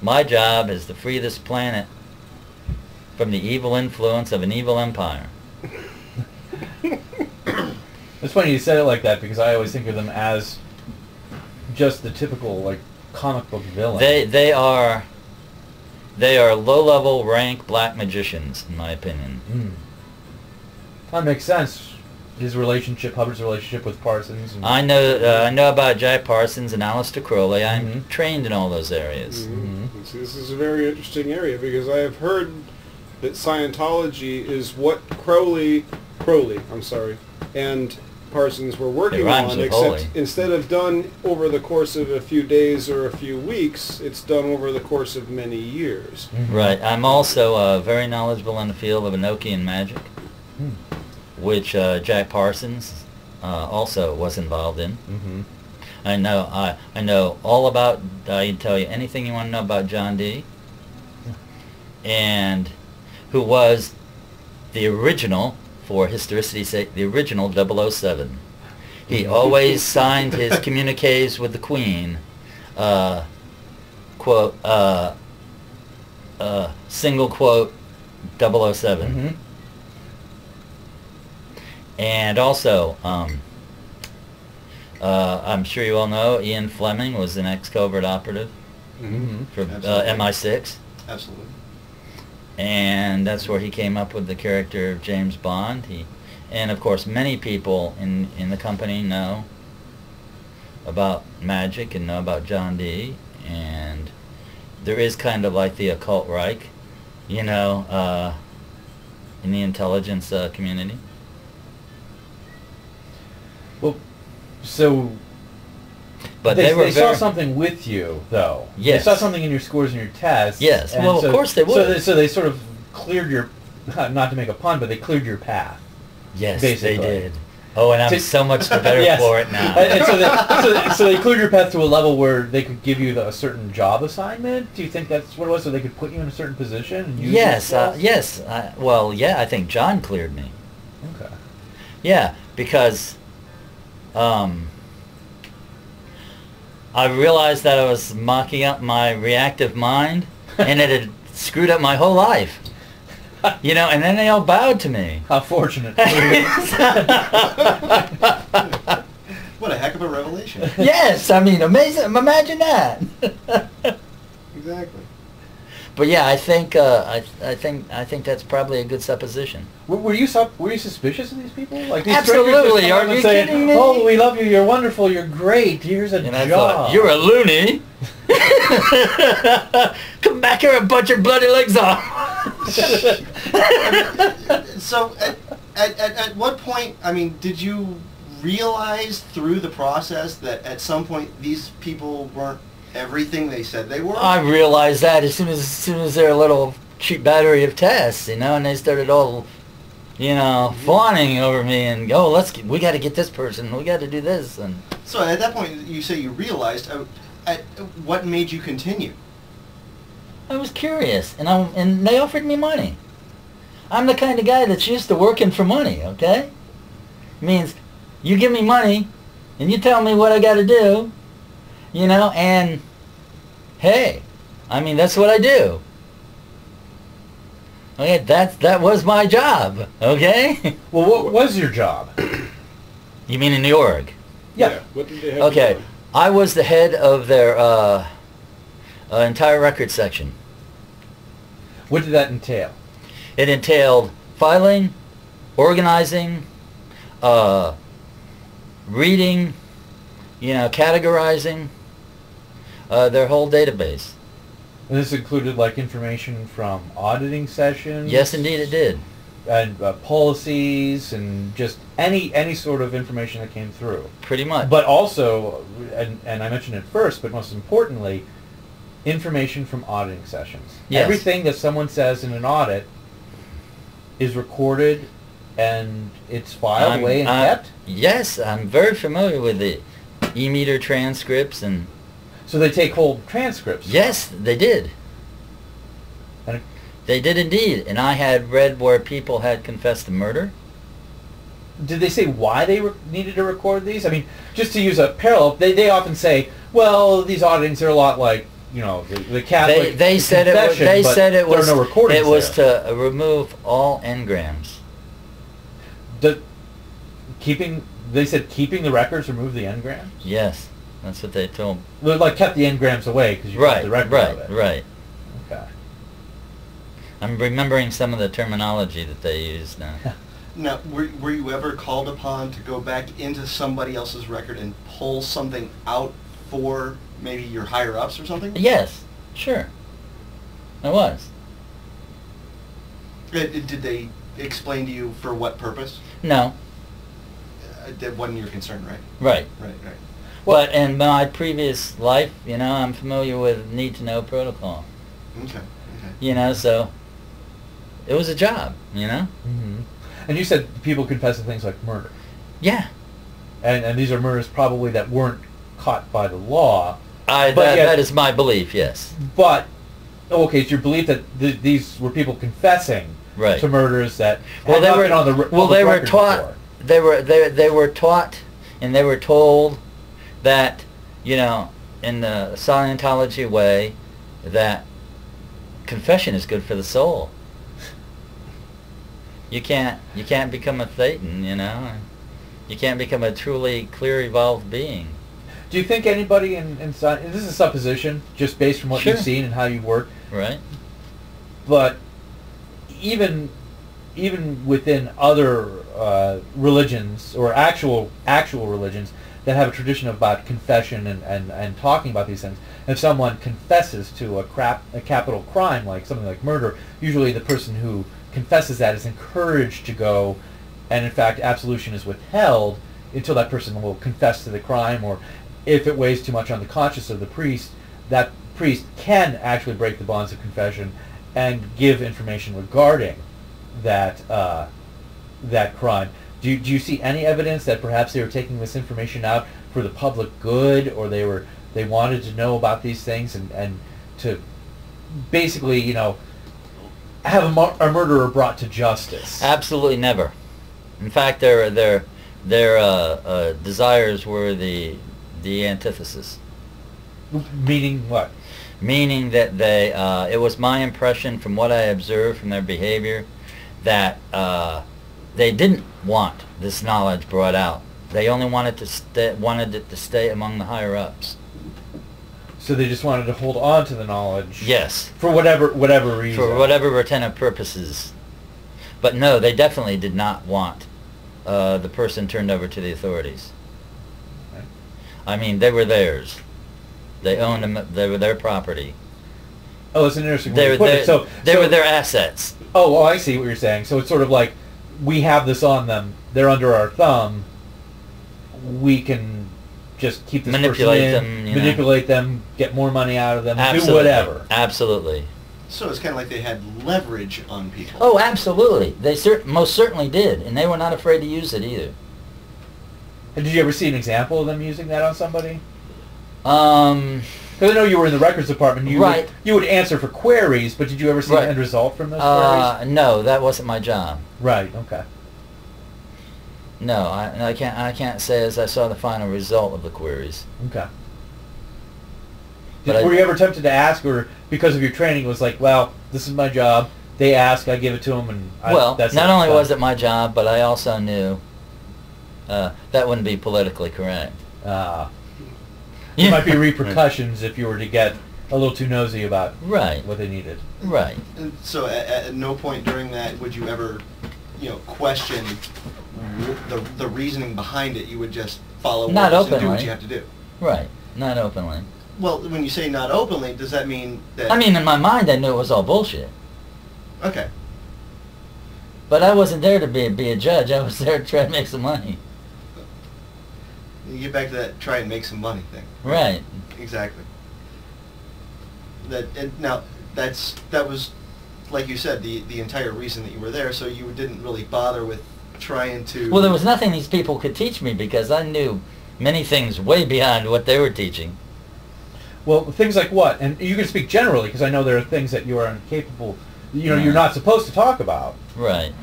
My job is to free this planet from the evil influence of an evil empire. It's funny you said it like that because I always think of them as just the typical like comic book villain. They are low-level rank black magicians, in my opinion. That makes sense. His relationship, Hubbard's relationship with Parsons. And I know about Jack Parsons and Aleister Crowley. I'm trained in all those areas. See, this is a very interesting area because I have heard that Scientology is what Crowley, and Parsons were working on, except instead of done over the course of a few days or a few weeks, it's done over the course of many years. Right. I'm also very knowledgeable in the field of Enochian magic, which Jack Parsons also was involved in. I know all about. I can tell you anything you want to know about John Dee, and who was the original. For historicity's sake, the original 007. He always signed his communiques with the Queen, quote, single quote, 007. And also, I'm sure you all know, Ian Fleming was an ex-covert operative for MI6. Absolutely. And that's where he came up with the character of James Bond. And of course, many people in the company know about magic and know about John Dee. And there is kind of like the occult Reich, you know, in the intelligence community. Well, so... But they saw something with you, though. Yes. They saw something in your scores and your tests. Yes. Well, of course they would. So they sort of cleared your, not to make a pun, but they cleared your path. Yes, basically. They did. Oh, and I'm so much the better for it now. And so they cleared your path to a level where they could give you a certain job assignment? Do you think that's what it was? So they could put you in a certain position? And use yes. Yes. Well, yeah, I think John cleared me. Okay. Yeah, because... I realized that I was mocking up my reactive mind, and it had screwed up my whole life. You know, and then they all bowed to me. How fortunate. What a heck of a revelation. Yes, I mean, amazing. Imagine that. Exactly. But yeah, I think that's probably a good supposition. Were you suspicious of these people? Like these Absolutely. Are you kidding me? Oh, we love you. You're wonderful. You're great. Here's a job. I thought, you're a loony. Come back here and butt your bloody legs off. So, at what point? I mean, did you realize through the process that at some point these people weren't everything they said they were? I realized that as soon as their little cheap battery of tests, you know, and they started all, you know, fawning over me and we got to get this person, we got to do this, and so at that point you say you realized. What made you continue? I was curious, and they offered me money. I'm the kind of guy that's used to working for money. Okay, means you give me money, and you tell me what I got to do. You know, and hey, I mean, that's what I do. Okay, that was my job. Okay. Well, what was your job? You mean in the org? Yeah. What did they have? Okay, I was the head of their entire record section. What did that entail? It entailed filing, organizing, reading, you know, categorizing their whole database. And this included like information from auditing sessions? Yes, indeed it did. And policies and just any sort of information that came through. Pretty much. But also, and I mentioned it first, but most importantly, information from auditing sessions. Yes. Everything that someone says in an audit is recorded and it's filed away and kept? Yes, I'm very familiar with the e-meter transcripts and... So they take whole transcripts? Yes, they did. They did indeed, and I had read where people had confessed to murder. Did they say why they needed to record these? I mean, just to use a parallel, they often say, well, these auditings are a lot like the Catholic They said it was. They said it was. There are no recordings. It was to remove all engrams. They said keeping the records, remove the engrams. Yes, that's what they told. They like kept the engrams away because you kept the record of it. Right. Okay. I'm remembering some of the terminology that they used now. Now, were you ever called upon to go back into somebody else's record and pull something out for maybe your higher-ups or something? Yes, sure. I was. Did they explain to you for what purpose? No. That wasn't your concern, right? Right. Right. But in my previous life, I'm familiar with need-to-know protocol. Okay. So it was a job, Mm-hmm. And you said people confess to things like murder. Yeah. And these are murders probably that weren't caught by the law. That is my belief, yes. But, okay, it's your belief that these were people confessing to murders that they were on the they were taught. Before. They were taught, and they were told that in the Scientology way, that confession is good for the soul. You can't become a Thetan, You can't become a truly clear, evolved being. Do you think anybody in Scientology, and this is a supposition, just based from what you've seen and how you work, right? But even within other religions or actual religions that have a tradition about confession and talking about these things, if someone confesses to a capital crime like something like murder, usually the person who confesses that is encouraged to go, and in fact absolution is withheld until that person will confess to the crime, or if it weighs too much on the conscience of the priest, that priest can actually break the bonds of confession and give information regarding that crime. Do you see any evidence that perhaps they were taking this information out for the public good, or they wanted to know about these things and to basically have a murderer brought to justice? Absolutely never. In fact, their desires were the antithesis. Meaning what? Meaning that it was my impression from what I observed from their behavior that they didn't want this knowledge brought out. They only wanted it to stay among the higher ups. So they just wanted to hold on to the knowledge. Yes. For whatever reason. For whatever retentive purposes. But no, they definitely did not want the person turned over to the authorities. Okay. I mean, they were theirs. They owned them. They were their property. Oh, it's an interesting way to put it. So they were their assets. Oh, I see what you're saying. So it's sort of like we have this on them. They're under our thumb. We can just keep this manipulate person in, manipulate them, get more money out of them, absolutely. Do whatever. Absolutely. So it's kind of like they had leverage on people. Oh, absolutely. They most certainly did, and they were not afraid to use it either. And did you ever see an example of them using that on somebody? Because I know you were in the records department. You would answer for queries, but did you ever see an end result from those queries? No, that wasn't my job. Right. Okay. No, I can't say as I saw the final result of the queries. Okay. Were you ever tempted to ask, or because of your training, it was like, well, this is my job. They ask, I give it to them, and that's not only was it my job, but I also knew that wouldn't be politically correct. There might be repercussions if you were to get a little too nosy about what they needed. Right. And so at no point during that would you ever, question the reasoning behind it. You would just follow orders and do what you have to do. Right. Not openly. Well, when you say not openly, does that mean that... I mean, in my mind, I knew it was all bullshit. Okay. But I wasn't there to be a judge. I was there to try to make some money. You get back to that try and make some money thing. Right. Exactly. That was, like you said, the entire reason that you were there, so you didn't really bother with trying to... Well, there was nothing these people could teach me because I knew many things way beyond what they were teaching. Well, things like what? And you can speak generally because I know there are things that you are incapable, you're not supposed to talk about. Right.